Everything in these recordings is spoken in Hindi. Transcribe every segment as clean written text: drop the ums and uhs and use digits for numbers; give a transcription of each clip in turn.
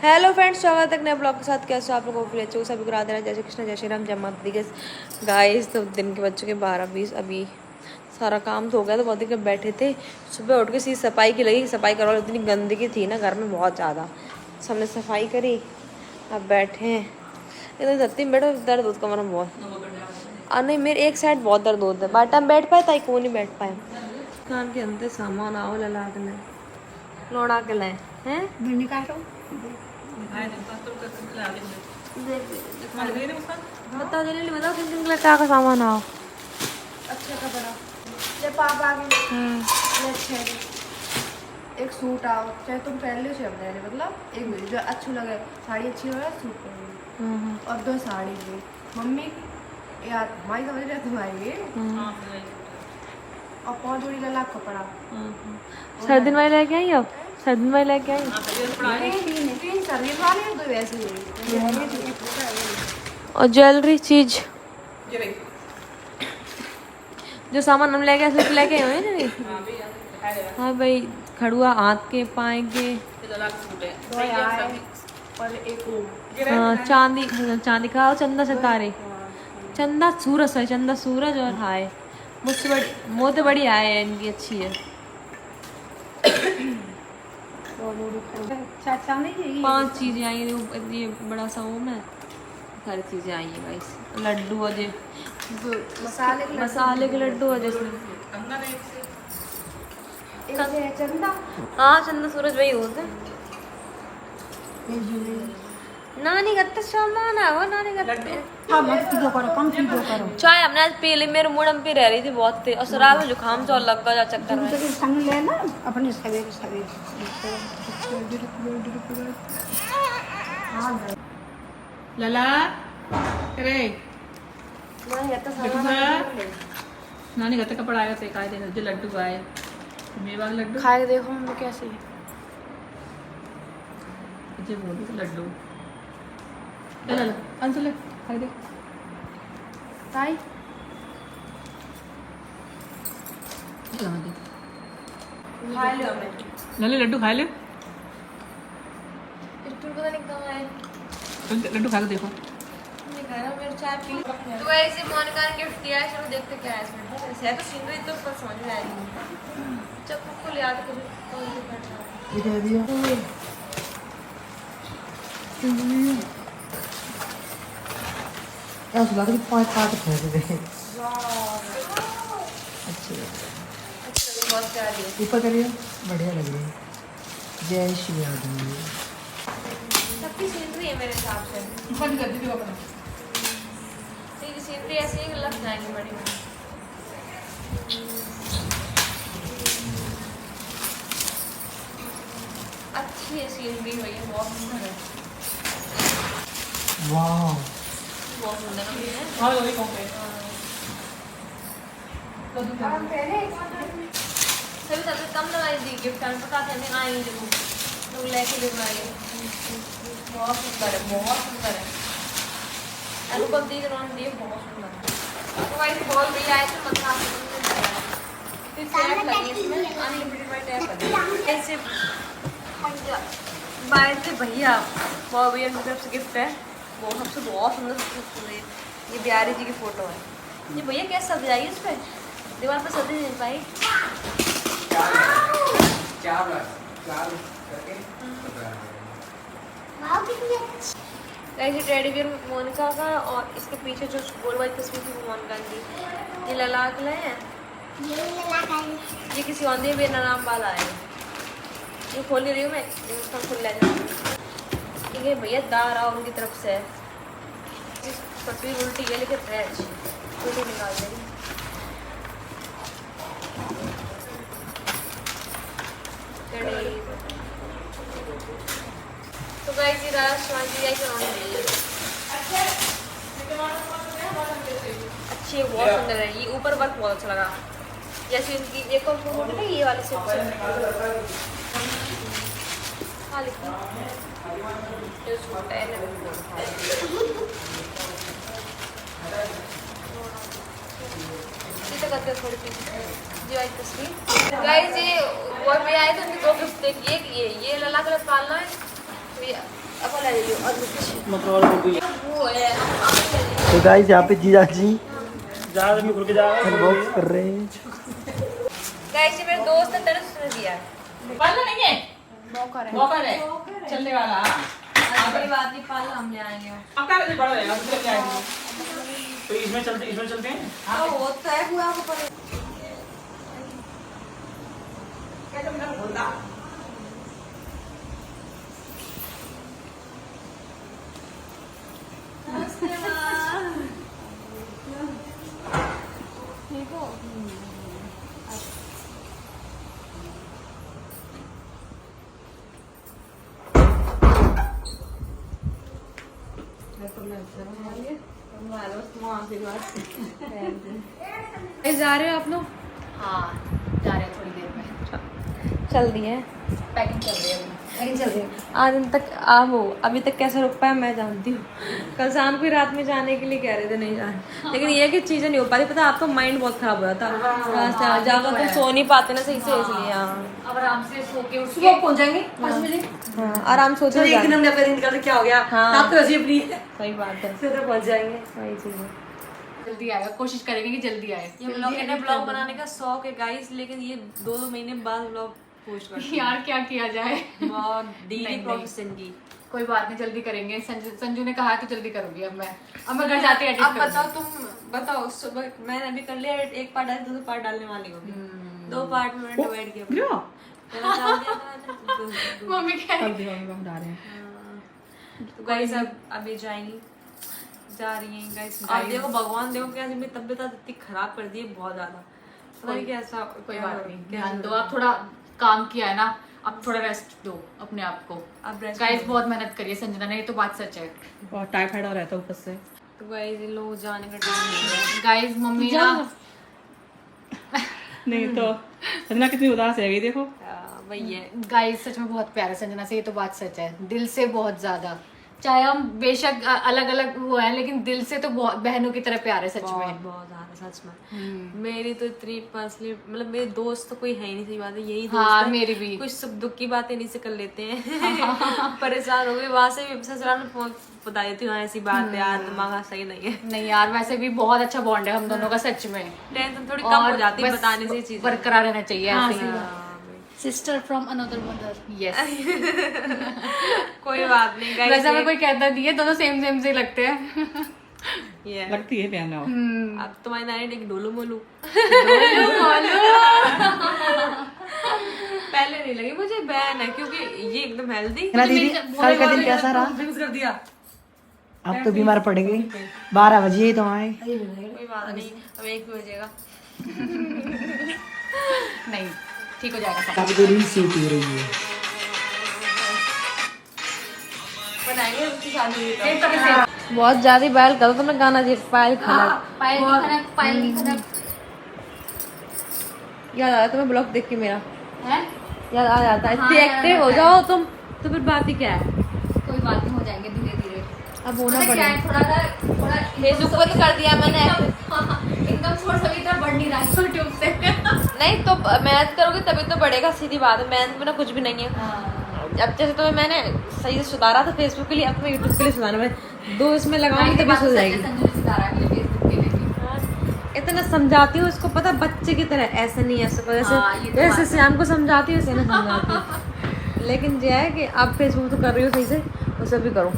हेलो फ्रेंड्स, स्वागत है नए ब्लॉग के साथ। कैसे आप लोगों को अच्छे सभी को राधे राधे, जय श्री कृष्ण, जय श्री राम, जय माता दी। गाइस तो दिन के बच्चों के 12:20 अभी सारा काम तो हो गया। तो बहुत देर बैठे थे, सुबह उठ के सीधी सफाई की लगी। सफाई करवा, इतनी गंदगी थी ना घर में बहुत ज़्यादा। सबने सफाई करी, अब बैठे हैं। इधर सत्ती में बैठो, दर्द होता कमर में बहुत। नहीं, मेरे एक साइड बहुत दर्द होता है। बाटा में बैठ पाए ताई को नहीं बैठ पाए। कान के अंदर सामान आओ लला के लाए, लौड़ा के लाए हैं। बता दे नहीं, बताओ किन किन क्या का सामान आओ। अच्छा कपड़ा ये पाप आ गए। ये अच्छा है। एक सूट आओ, चाहे तुम पहन लो, चाहे मतलब एक जो अच्छा लगे। साड़ी अच्छी हो सूट पहन, और 2 साड़ी ली मम्मी यार हमारी समझ रहे तुम्हारी। और 5 जोड़ी लला कपड़ा। सर्दिन वाले लेके आई हो? सर्दिन वाले लेके आई? 3 सर्दी वाले 2 वैसे और ज्वेलरी चीज जो सामान हम लेके ऐसे लेके आए हैं ना। हाँ भाई, खड़ुआ हाथ के पाए के। और एक हाँ, चांदी चांदी का चंदा सितारे, चंदा सूरज है, चंदा सूरज और हाय मुझसे बड़ी मोते बड़ी आए है इनकी, अच्छी है। 5 चीजें आई हैं। ये बड़ा सा ओम है, सारी चीजें आई हैं गाइस। लड्डू और ये मसाले के लड्डू और जैसे चंदा। हाँ, चंदा सूरज वही होते हैं। नानी गत्ते सामान है वो, नानी गत्ते। हाँ मत पीलो करो, कम पीलो करो। चाय हमने आज पी ली, मेरे मुंह में पी रह रही थी बहुत थी, और शराब में जुकाम तो लग गया चक्कर में। तो संग लेना अपने सवेरे सवेरे। लला करे नानी घर तक कपड़ा आएगा तो खाए देना जो लड्डू आए मेरे वाले लड्डू खा के देखो मम्मी कैसे है। मुझे बोली तो लड्डू ले ला अंशु ले खाए दे ताई खा लो हमने। लले लड्डू खा ले, स्टूल पता नहीं कहाँ है। लड्डू खा के देखो। मेरे चाय पी। तो ऐसे मोनिका ने गिफ्ट दिया है, चलो देखते क्या है इसमें। ऐसे है तो सिंदूर तो पर समझ में आएगी। चप्पू को याद करो कौन सी करना। ये दे दिया ऐसा लग रहा है 5 काट फेंक दे। अच्छी बहुत प्यारी है। ऊपर करिए, बढ़िया लग रही है। जय श्री राम। सबकी सीनरी है मेरे हिसाब से। ऊपर कर दीजिए अपना तेरी सीनरी ऐसे ही लग जाएंगी बड़ी में। अच्छी है सीनरी, हुई है बहुत सुंदर है। वाह बहुत सुंदर है। हां वही कौन है सभी सबसे कम लगाई थी गिफ्ट, हमें पता था नहीं आई जब लोग लेके जब आई। बहुत सुंदर है, बहुत सुंदर है। अलू को दी उन्होंने दिए, बहुत सुंदर है। तो भाई बॉल भी आए थे मतलब फिर टैप लगी इसमें अनलिमिटेड वाली टैप लगी ऐसे बाय थे भैया। बहुत भैया की तरफ से गिफ्ट है वो, सबसे बहुत सुंदर सबसे। ये बिहारी जी की फोटो है। ये भैया कैसे सजाई उस पर दीवार पर सजी नहीं पाई। ऐसे टेडी बियर मोनिका का, और इसके पीछे जो गोल वाली तस्वीर थी वो मोनिका की। ये लला के लाए हैं, ये किसी और ने बेना नाम वाला है। ये खोल नहीं रही हूँ मैं, इसका खुल ले जाऊँ। ये भैया दार आओ उनकी तरफ से तस्वीर उल्टी है लेकिन है अच्छी, फोटो निकाल देंगे। तो गाइस ये राजस्थान की आई करोनी अच्छी है, बहुत सुंदर है। ये ऊपर वर्क बहुत अच्छा लगा, जैसे इनकी एक और फोटो है ये वाले से थोड़ी जी वाली तस्वीर। गाइस ये वो भी आए थे, उनकी 2 गिफ्ट देखिए। ये लला कलर पालना है, अब ले लियो और वो है तो गाइस यहाँ पे जीजा जी जहाज में खुल के जा अनबॉक्स कर रहे हैं। गाइस ये मेरे दोस्त ने तरह से दिया है। पालना नहीं है, मौका रहे मौका है चलने वाला। कोई बात नहीं, पाल हम ले आएंगे। अब क्या बड़ा रहेगा, तो क्या आएगा। तो इसमें चलते हैं। हाँ होता है पूरा को पर क्या तुमने बोला? जा रहे हो आप लोग? हाँ जा रहे हैं थोड़ी देर में, चल दिए पैकिंग चल रही है अभी। लेकिन चल रही आज दिन तक आप हो अभी तक कैसे रुक पाए मैं जानती हूँ। कल शाम को रात में जाने के लिए कह रहे थे नहीं जाने, लेकिन ये कि चीजें नहीं हो पाती। पता आपका माइंड बहुत खराब हो जाता है, ज्यादा तुम सो नहीं पाते ना सही से, इसलिए हाँ। अब आराम से सो के उठ के सुबह पहुंच जाएंगे 5 बजे। हाँ आराम सोचो एक दिन हमने अपने दिन निकाल क्या हो गया, हाँ। रात तो वैसे ही फ्री है, सही बात है, सुबह पहुंच जाएंगे। वही चीज है। जल्दी आएगा, कोशिश करेंगे कि जल्दी आए। ये ब्लॉग बनाने का शौक है गाइस, लेकिन ये 2-2 महीने बाद ब्लॉग पोस्ट करते यार क्या किया जाए। हैं बहुत डेली नहीं। प्रोफेशन की। कोई बात नहीं, जल्दी करेंगे। संजू ने कहा तो जल्दी करूंगी। अब मैं घर जाते एडिट अब बताओ, तुम बताओ सुबह मैंने अभी कर लिया एक पार्ट, डाल 2 पार्ट डालने वाली होगी। 2 पार्ट में मैंने डिवाइड किया। मैंने डाल दिया था। मम्मी कह रही है हम जा रहे हैं। तो गाइस अब अभी जाएंगी, जा रही हैं गाइस। अब देखो भगवान देखो क्या मेरी तबीयत इतनी खराब कर दी है बहुत ज्यादा, पता नहीं कैसा। कोई बात नहीं, ध्यान दो। आप थोड़ा काम किया है ना, अब थोड़ा रेस्ट दो अपने आप को। अब रेस्ट गाइस बहुत मेहनत करिए संजना ने, ये तो बात सच है। और टाइफाइड और रहता ऊपर से। तो गाइस इन लोग जाने का टाइम नहीं है। गाइस मम्मी ना नहीं तो संजना कितनी उदास है, ये देखो। वही है गाइस, सच में बहुत प्यार है संजना से, ये तो बात सच है, दिल से बहुत ज्यादा। चाहे हम बेशक अलग अलग वो हैं, लेकिन दिल से तो बहुत बहनों की तरह प्यार है सच बहुत में। बहुत ज्यादा सच में। मेरी तो इतनी पर्सनली मतलब मेरे दोस्त तो कोई है ही नहीं, सही बात है, यही दोस्त हाँ है। मेरी भी। कुछ सुख दुख की बातें नहीं से कर लेते हैं। परेशान हो गए वहां से भी ससुराल में फोन बता देती हूँ ऐसी बात है यार, दिमाग सही नहीं है। नहीं यार, वैसे भी बहुत अच्छा बॉन्ड है हम दोनों का सच में। टेंशन थोड़ी कम हो जाती है बस बताने से चीज बरकरार रहना चाहिए ऐसे ही। ही। Sister from another mother. Yes. कोई बात नहीं guys, वैसे हमें कोई कहता नहीं है, दोनों सेम से लगते हैं। ये लगती है पहना। अब तुम्हारी नानी एक डोलू मोलू पहले नहीं लगी मुझे, बैन है क्योंकि ये एकदम हेल्दी। दीदी कल का दिन कैसा रहा? फिक्स कर दिया। अब तो बीमार पड़ेंगे, 12 बजे तो आए। कोई बात नहीं, अब 1 बजेगा। नहीं, ठीक हो जाएगा सब। काफी तो रील शूट हो रही है। बनाएंगे उसकी शादी में। सेम कभी सेम। बहुत ज्यादा बैल करो तुमने गाना जी पायल खाना पायल की खनक याद आया तुम्हें ब्लॉग देख के मेरा है। याद आ जाता है। हाँ, इतनी याद एक्टिव आता हो है। जाओ तुम तो फिर बात ही क्या है। कोई बात नहीं, हो जाएंगे धीरे धीरे। अब होना पता क्या पड़ेगा। है, थोड़ा फेसबुक पर तो कर दिया मैंने। एकदम सोर्स अभी इतना बढ़ नहीं रहा है यूट्यूब से। नहीं तो मेहनत करोगे तभी तो बढ़ेगा, सीधी बात है। मेहनत बिना कुछ भी नहीं है। अब जैसे तुम्हें मैंने सही से सुधारा था फेसबुक के लिए, अब तुम्हें यूट्यूब के लिए सुधारना मैं 2 इसमें लगाऊंगी तभी सुधर जाएगी। संजू ने सितारा के लिए फेसबुक के लिए भी। इतना समझाती हूँ इसको, पता बच्चे की तरह, ऐसे नहीं ऐसे हाँ, ये जैसे तो जैसे बात श्याम को समझाती हूँ वैसे ना समझाती हूँ। लेकिन जो है कि अब फेसबुक तो कर रही हो सही से, उसे भी करो।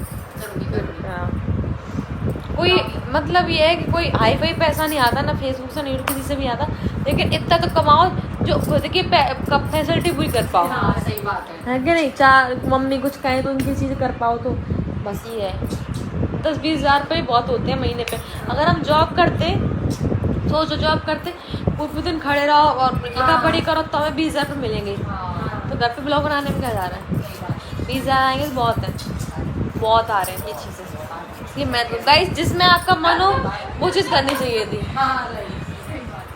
हाँ। कोई मतलब ये है कि कोई हाई फाई पैसा नहीं आता ना फेसबुक से, नहीं किसी से भी आता, लेकिन इतना तो कमाओ जो खुद की फैसिलिटी पूरी कर पाओ। हाँ सही बात है। कि नहीं, चार मम्मी कुछ कहे तो उनकी चीज़ कर पाओ, तो बस ये है। 10-20 हज़ार रुपये बहुत होते हैं महीने पे। अगर हम जॉब करते, सोचो जॉब करते पूरे दिन खड़े रहो और लिखा पढ़ी करो तो हमें 20 हज़ार रुपये मिलेंगे। तो घर पे ब्लॉग बनाने में क्या जा रहा है? 20 हज़ार आएंगे तो बहुत है, बहुत आ रहे हैं ये चीज़ें। इसलिए मैं तो गाइस जिसमें आपका मन हो वो चीज़ करनी चाहिए थी,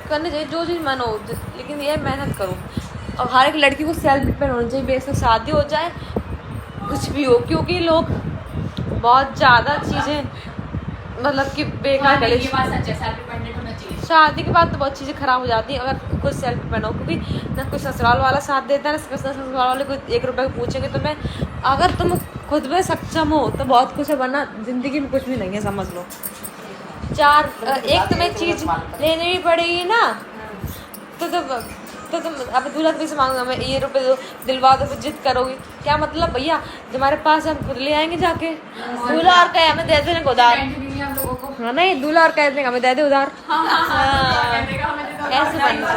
करनी चाहिए जो चीज़ मन हो, लेकिन ये मेहनत करो। और हर एक लड़की को सेल्फ डिपेंड होना चाहिए, बेशक शादी हो जाए कुछ भी हो, क्योंकि लोग बहुत ज़्यादा चीज़ें मतलब कि बेकार कर ये बात सच है, सेल्फ डिपेंडेंट होना चाहिए। शादी के बाद तो बहुत चीज़ें खराब हो जाती हैं अगर खुद सेल्फ डिपेंड हो, क्योंकि ना कोई ससुराल वाला साथ देता है ना ससुराल वाले कोई 1 रुपये पूछेंगे। तो मैं अगर तुम खुद में सक्षम हो तो बहुत कुछ है, वरना जिंदगी में कुछ भी नहीं है, समझ लो। एक तुम्हें चीज लेनी भी पड़ेगी ना, तो तुम अब दूल्हा से मांगोगे, मैं ये रुपए दो, दिलवा दो, फिर जिद करोगी, क्या मतलब भैया? हमारे पास है, हम खुद ले आएंगे जाके। दूल्हा और कहे हमें दे देने को उधार, हाँ नहीं, दूल्हा और कह देंगे हमें दे दे उधार। ऐसे बनना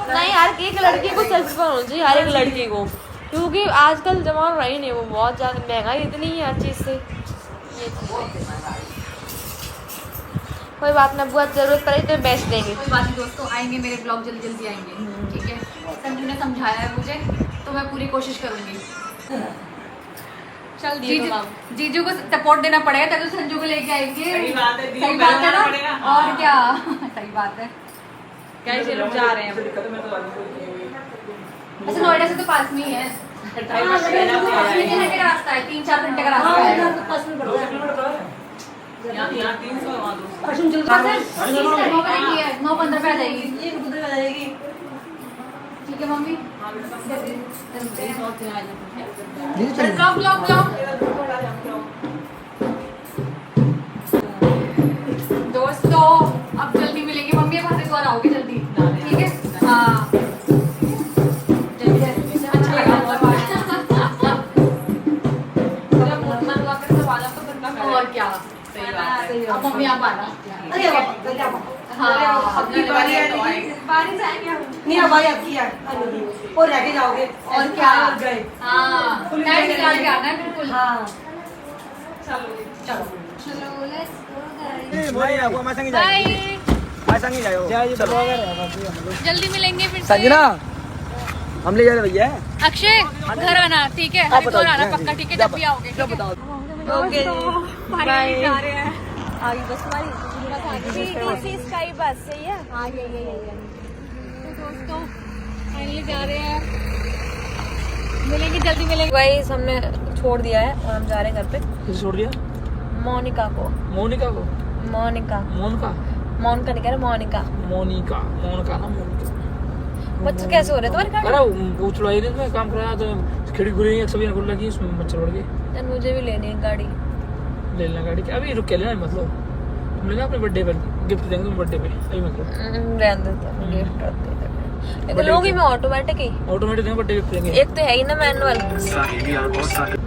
नहीं यार, एक लड़की को सेल्फ होना चाहिए, हर एक लड़की को, क्योंकि आजकल जमाना रही नहीं, वो बहुत ज़्यादा महंगाई इतनी है हर चीज़ से। ये कोई बात ना, बहुत जरूरत पड़े तो बेच देंगे। कोई बात नहीं दोस्तों, आएंगे मेरे ब्लॉग जल्दी जल्दी आएंगे, ठीक है। संजू ने समझाया है मुझे, तो मैं पूरी कोशिश करूंगी। चल जीजू को सपोर्ट देना पड़ेगा, तभी तो संजू को लेके आएंगे। सही बात है, सही बात है ना, और क्या। सही बात है। कैसे लोग जा रहे हैं? अच्छा, नोएडा से तो पास में ही है, 5 घंटे का रास्ता है, 3-4 घंटे का रास्ता है। 9:15 पे आ जाएगी, ठीक है मम्मी। ब्लॉग दोस्तों, अब जल्दी मिलेंगे मम्मी, अब हमारे और आओगे जल्दी, ठीक है। हाँ, अच्छा लगा और क्या। अब मम्मी आप आना। हाँ, नहीं हमारी आपकी है और रह के जाओगे और क्या। हाँ, टाइम निकाल के आना है बिल्कुल। हाँ चलो जल्दी मिलेंगे फिर से। संजना हम ले जा रहे भैया। अक्षय घर आना, ठीक है, हरिद्वार आना पक्का, ठीक है, जब भी आओगे। Okay bye. आगे बस हमारी स्काई बस सही है। हाँ, यही तो दोस्तों फाइनली जा रहे हैं, मिलेंगे जल्दी मिलेंगे। गाइस हमने छोड़ दिया है और हम जा रहे हैं घर पे। किसे छोड़ दिया? मोनिका को। मोनिका को? मोनिका मोनिका मोनिका नहीं कह रहे, मोनिका। मोनिका मोनिका ना मोनिका। बच्चे कैसे हो रहे तुम्हारे घर? अरे वो चुड़ाई ने मैं काम कराया तो खिड़की खुली, सभी खुल लगी, उसमें मच्छर बढ़ गए। यार मुझे भी लेनी है गाड़ी। ले लेना गाड़ी, अभी रुक के लेना, मतलब तुम लेना अपने बर्थडे पर, गिफ्ट देंगे तुम बर्थडे पे, अभी मतलब रहने देते हैं, गिफ्ट करते हैं, लेकिन लूंगी मैं ऑटोमेटिक ही। ऑटोमेटिक देंगे, बर्थडे गिफ्ट देंगे। एक तो है ही ना मैनुअल,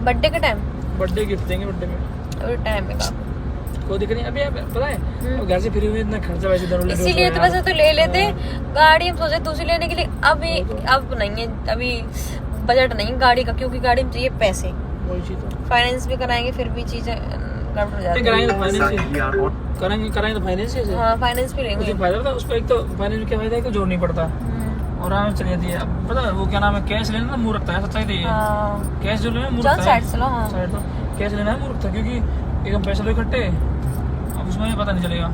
बर्थडे का टाइम, बर्थडे गिफ्ट देंगे बर्थडे में, अभी टाइम है काफी। कोई दिक्कत नहीं। अभी पता है अब घर से फ्री हुए, इतना खर्चा वैसे दोनों लोग इसीलिए तो वैसे तो ले लेते गाड़ी, हम सोचे दूसरी लेने के लिए। अभी अब नहीं है, अभी बजट नहीं है गाड़ी का, क्योंकि गाड़ी में चाहिए पैसे, वही चीज तो फाइनेंस भी कराएंगे फिर भी चीजें गड़बड़ हो जाती है। कराएंगे तो फाइनेंस से हाँ फाइनेंस भी लेंगे। उसमें फायदा होता है, उसको एक तो फाइनेंस में क्या फायदा है कि जोड़ नहीं पड़ता और आराम से चली जाती है। अब पता है वो क्या नाम है, कैश लेना ना मुंह रखता है, सच्चाई तो ये हाँ कैश जो लेना मुंह चल रखता साइड है। से लो। हाँ साइड तो कैश लेना है मुंह रखता है, क्योंकि एकदम पैसे लो इकट्ठे, अब उसमें पता नहीं चलेगा।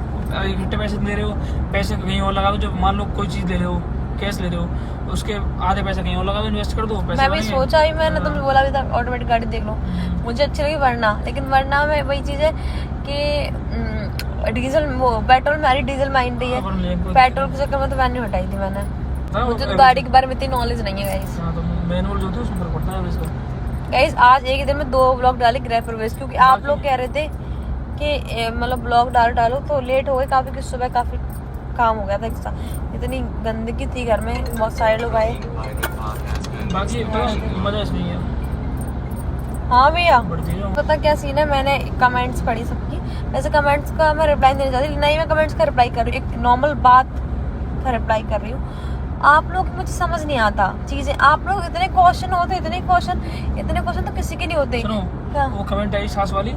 इकट्ठे पैसे ले रहे हो, पैसे कहीं और लगा दो, जब मान लो कोई चीज ले रहे हो, कैश ले रहे हो, उसके आधे पैसे कहीं और लगा दो, इन्वेस्ट कर दो, पैसे मैं भी बनेंगे। सोचा ही, मैंने तुमसे बोला भी था ऑटोमेटिक गाड़ी देख लो, मुझे अच्छी लगी वरना। लेकिन वरना में वही चीज है कि डीजल, वो पेट्रोल में, डीजल माइंड रही है, पेट्रोल के चक्कर में तो वैन नहीं हटाई थी मैंने। हाँ, मुझे तो गाड़ी के बारे में इतनी नॉलेज नहीं है गाइस। हाँ, तो मैनुअल जो होता है उसमें फर्क पड़ता है इसका। गाइस आज एक ही दिन में 2 ब्लॉग डाले गृह प्रवेश, क्योंकि आप लोग कह रहे थे कि मतलब ब्लॉग डालो तो लेट हो गए काफी, कि सुबह काफी काम हो गया था एक्स्ट्रा, इतनी गंदगी थी घर में, बहुत सारे लोग आए। बाकी मजा इसमें ही है, हाँ भैया बढ़ती है। पता क्या सीन है, मैंने कमेंट्स पढ़ी सबकी, वैसे कमेंट्स का मैं रिप्लाई नहीं चाहती, नहीं मैं कमेंट्स का रिप्लाई कर रही हूँ, एक नॉर्मल बात का रिप्लाई कर रही हूँ। आप लोग मुझे समझ नहीं आता चीजें, आप लोग इतने क्वेश्चन होते, इतने क्वेश्चन तो किसी के नहीं होते। सुनो क्या? वो कमेंट आई सास वाली,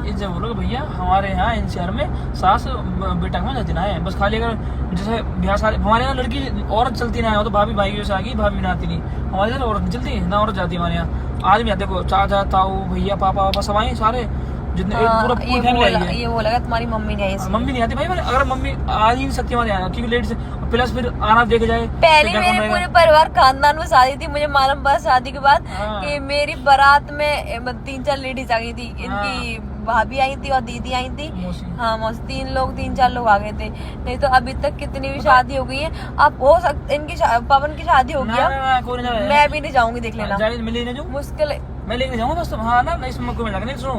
ये जब बोलोगे भैया हमारे यहाँ एनसीआर में सास बेटा में जाती ना है, बस खाली अगर जैसे ब्याह शादी, हमारे यहाँ लड़की औरत चलती ना है, वो तो भाभी भाई की वजह से आ गई, भाभी भी आती नहीं, हमारे यहाँ औरत नहीं चलती ना, औरत जाती है हमारे यहाँ। आज भी देखो चाचा ताऊ भैया पापा वापा सब आए सारे, जितने पूरा पूरी फैमिली आई है। ये बोला तुम्हारी मम्मी नहीं आई इसलिए। मम्मी नहीं आती भाई, अगर मम्मी आ ही नहीं सकती हमारे यहाँ, क्योंकि लेट से प्लस फिर आना देखे जाए। पहले मेरे पूरे परिवार खानदान में शादी थी, मुझे मालूम पड़ा शादी के बाद हाँ। कि मेरी बारात में 3-4 लेडीज आ गई थी, इनकी भाभी आई थी और दीदी आई थी, हाँ मौसी, 3-4 लोग आ गए थे। नहीं तो अभी तक कितनी भी शादी हो गई है, अब हो सकता इनकी पवन की शादी हो गया, मैं भी नहीं जाऊंगी, देख लेना मुश्किल मुश्किल मैं लेके जाऊंगा बस। हाँ ना, नहीं इसमें कोई लगने। सुनो,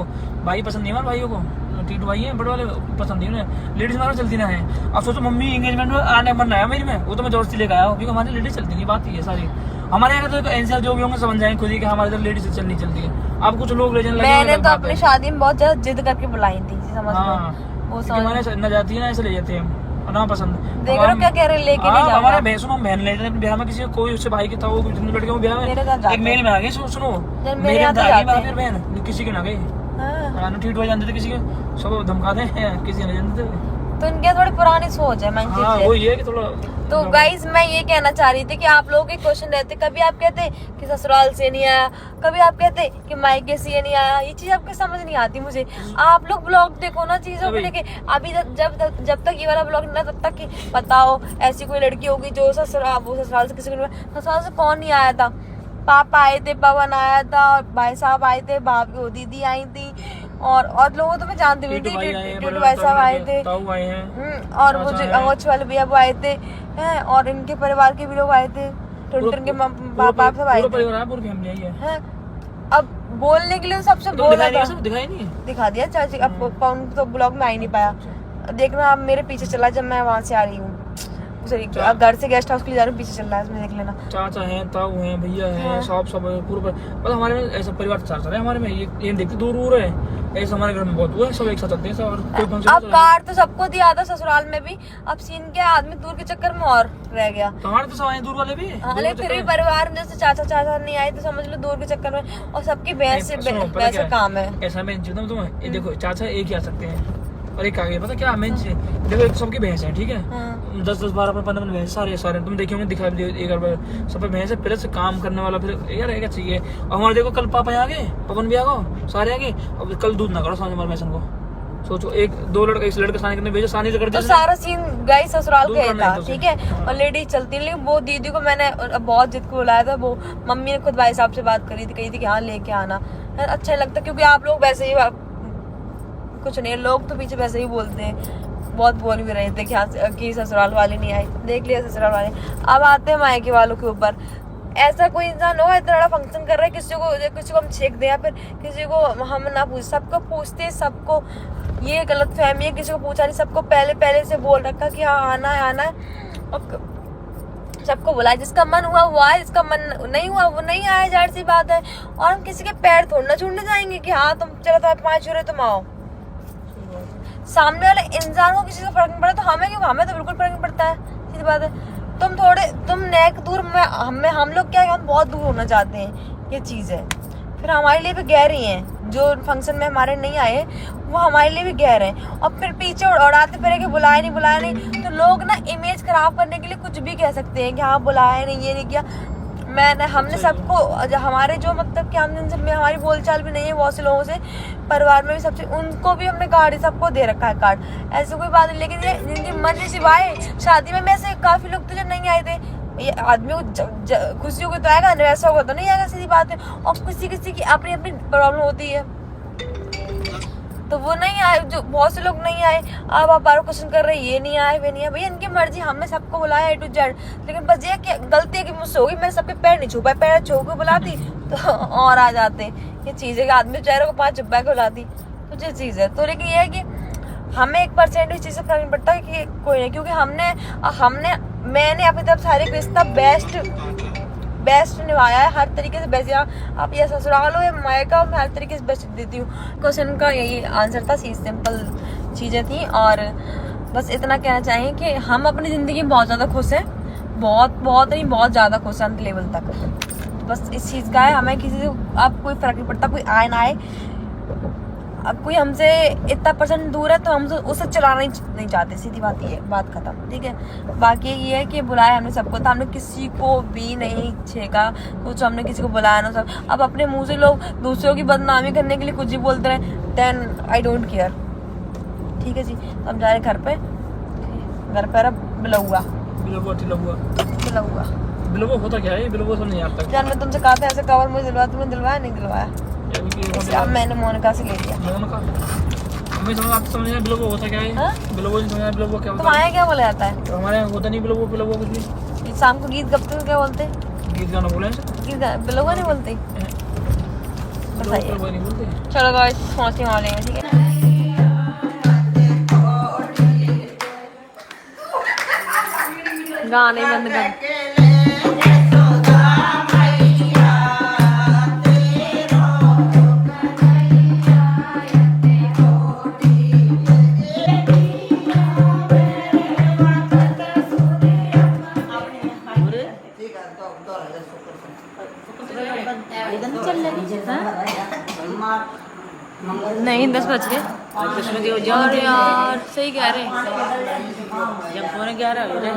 भाई पसंद नहीं है भाइयों को, टीटू भाई है बड़े वाले, पसंद नहीं उन्हें। लेडीज हमारे चलती ना है। अब सोचो मम्मी एंगेजमेंट में आने मन आया मेरी में, वो तो मैं जोर से लेकर आया हूँ, क्योंकि हमारी लेडीज चलती नहीं, बात ही है सारी। हमारे यहाँ तो एनसीआर जो भी होंगे समझ जाएंगे खुद ही कि हमारे इधर लेडीज चलनी चलती है। अब कुछ लोग लेजन लगे। मैंने तो अपनी शादी में बहुत ज्यादा जिद करके बुलाई थी, समझ लो। वो समझ हमारे न जाती है ना, ऐसे ले जाते हैं हम, ना पसंद। देख रहे हो क्या कह रहे, लेके नहीं जा हमारे रहा। भैंसों हम बहन ले रहे हैं ब्याह में, किसी कोई उससे भाई की था, वो जितने लड़के वो ब्याह मेरे साथ में जाते एक मेल में आ गई। सुनो, मेरे मेरे यहाँ तो आ गई जाते फिर बहन, किसी के ना गई। हाँ। टीटू भाई जानते थे, किसी के सब धमका दे, किसी ने जानते थे। तो इनके थोड़ी पुरानी सोच है, मैं हाँ वो ये कि थोड़ा। तो गाइज मैं ये कहना चाह रही थी कि आप लोगों के क्वेश्चन रहते, कभी आप कहते कि ससुराल से नहीं आया, कभी आप कहते कि मायके से ये नहीं आया। ये चीज आपको समझ नहीं आती मुझे। आप लोग ब्लॉग देखो ना चीजों को लेके। अभी जब तक ये वाला ब्लॉग ना, तब तक कि बताओ ऐसी कोई लड़की होगी जो ससुराल से किसी को, ससुराल से कौन नहीं आया था। पापा आए थे, पवन आया था, भाई साहब आए थे, भाभी दीदी आई थी, और लोगों तो मैं जानती भी थी, टीटू भाई साहब आए थे, और वो जो अंगोच वाले भैया वो आए थे, और इनके परिवार के भी लोग आए थे, टुनटुन के बाप सब आए थे। अब बोलने के लिए सबसे बोला था, दिखा दिया चाची। अब पवन तो ब्लॉग में आ ही नहीं पाया। देखना आप मेरे पीछे चला जब मैं वहाँ से आ रही हूँ, घर से गेस्ट हाउस के लिए जा रही हूँ, पीछे चल रहा है, इसमें देख लेना। चाचा हैं, ताऊ हैं, भैया हैं, सब पूरा। मतलब हमारे में ऐसा परिवार चल रहा है। हमारे में ये देखते दूर है, ऐसा हमारे घर में बहुत हुआ है, सब एक साथ चलते हैं सब। और कोई फंक्शन अब कार्ड तो सबको दिया था ससुराल में भी, अब सीन के आदमी दूर के चक्कर में और रह गया। हमारे तो सब आए दूर वाले भी, लेकिन फिर भी परिवार में जैसे चाचा नहीं आए तो समझ लो दूर के चक्कर में, और सबकी भैंस से काम है। ऐसा मैं तुम्हें ये देखो, चाचा एक ही आ सकते हैं और एक आगे, पता क्या मेन चीज देखो, एक सबकी भैंस है, ठीक है, 10-10, 12-15 भैंस, सारे तुम देखिए होंगे, दिखा भी एक बार सब पे भैंस है, फिर से काम करने वाला, फिर यार क्या चाहिए। और हमारे देखो कल पापा आ गए, पवन भी आ गो, सारे आ गए। अब कल दूध ना करो सामने हमारे मैसन को, सोचो एक लड़का सानी करने भेजो, सानी से कर तो सारा सीन गई ससुराल का था, ठीक है। और लेडीज चलती है, लेकिन वो दीदी को मैंने बहुत जिद को बुलाया था, वो मम्मी ने खुद भाई साहब से बात करी थी, कही थी कि हाँ लेके आना। अच्छा लगता, क्योंकि आप लोग वैसे ही कुछ नहीं, लोग तो पीछे वैसे ही बोलते हैं, बहुत बोल भी रहे थे कि ससुराल वाले नहीं आए। देख लिया ससुराल वाले, अब आते हैं मायके वालों के ऊपर। ऐसा कोई इंसान होगा इतना बड़ा फंक्शन कर रहा है, किसी को हम छेक दें या फिर किसी को हम ना पूछ, सबको पूछते हैं, सबको ये गलत फहमी है, किसी को पूछा नहीं, सबको पहले से बोल रखा कि हाँ आना है, और सबको बुलाया। जिसका मन हुआ वो आए, जिसका मन नहीं हुआ वो नहीं आया, जाहिर सी बात है। और हम किसी के पैर थोड़ना छूटने जाएंगे कि हाँ तुम चलो तुम्हारे 5 यूरो तुम आओ। सामने वाले इंसान को किसी से फर्क नहीं पड़ता, तो हमें तो बिल्कुल फर्क नहीं पड़ता है, सीधी बात है। तुम नेक दूर में, हम लोग क्या है, हम बहुत दूर होना चाहते हैं, ये चीज़ है। फिर हमारे लिए भी गहरी हैं, जो फंक्शन में हमारे नहीं आए वो हमारे लिए भी गहरे हैं, और फिर पीछे उड़ाते फिर कि बुलाया नहीं। तो लोग ना इमेज खराब करने के लिए कुछ भी कह सकते हैं कि हाँ बुलाया नहीं, ये नहीं किया। हमने सबको, हमारे जो मतलब कि हमने हमारी बोलचाल भी नहीं है बहुत से लोगों से, परिवार में भी सबसे, उनको भी हमने कार्ड सबको दे रखा है कार्ड, ऐसी कोई बात नहीं। लेकिन ये जिनकी मन सिवाय शादी में से काफी लोग तो जो नहीं आए थे, ये आदमी को खुशी होगी तो आएगा, वैसा होगा तो नहीं आएगा, सीधी बात है। और किसी की अपनी प्रॉब्लम होती है, तो वो नहीं आए, जो बहुत से लोग नहीं आए। अब आप बार क्वेश्चन कर रहे हैं ये नहीं आए वे नहीं आए, भैया इनकी मर्जी, हमने सबको बुलाया A to Z। लेकिन बस ये कि गलती है कि मुझसे होगी, मैंने सबके पैर नहीं छू पाए, पैर छू के बुलाती तो और आ जाते। ये चीज़ है कि आदमी चेहरे को 5 चुप्पा के बुलाती, तो ये चीज़ है। तो लेकिन ये है कि हमें 1% इस चीज़ से फर्क नहीं पड़ता कि कोई नहीं, क्योंकि मैंने अपनी तरफ सारे रिश्ता बेस्ट निभाया है, हर तरीके से बेस्ट। आप ये ससुराल हो या मायका, मैं हर तरीके से बेस्ट देती हूँ। क्वेश्चन का यही आंसर था, सिंपल चीज़ें थी। और बस इतना कहना चाहिए कि हम अपनी ज़िंदगी में बहुत ज़्यादा खुश हैं, बहुत ज़्यादा खुश हैं, अंत लेवल तक। बस इस चीज़ का है, हमें किसी से अब कोई फ़र्क नहीं पड़ता, कोई आए ना आए। अब कोई हमसे इतना % दूर है तो हम उसे चलाना नहीं चाहते, सीधी बात ये, बात खत्म, ठीक है। बाकी ये है कि बुलाया हमने सबको था, हमने किसी को भी नहीं छेका कुछ, हमने किसी को बुलाया ना। सब अब अपने मुंह से लोग दूसरों की बदनामी करने के लिए कुछ भी बोलते रहे, देन आई डोंट केयर, ठीक है जी। तो हम जा रहे घर पे बिलौआ होता क्या है, बिलौआ समझ नहीं आता। जान मैं तुमसे कहा था ऐसे कवर मुझे दिलवाया, तुमने दिलवाया नहीं दिलवाया, अब मैंने मोनिका से ले लिया। हमें समझ होता क्या है, बिलौआ क्या होता है। तुम्हारे क्या बोला जाता है? तो हमारे यहाँ होता नहीं बिलौआ कुछ भी। शाम को गीत गपते हुए क्या बोलते? गीत गाना बोले, बिलौआ नहीं बोलते। बताइए। कोई नहीं बोलते। चलो गाइस पहुंचने वाले हैं, ठीक है। गाने बंद कर। नहीं 10 बज गए यार, यार सही कह रहे हैं। जब 11:15 हो जाए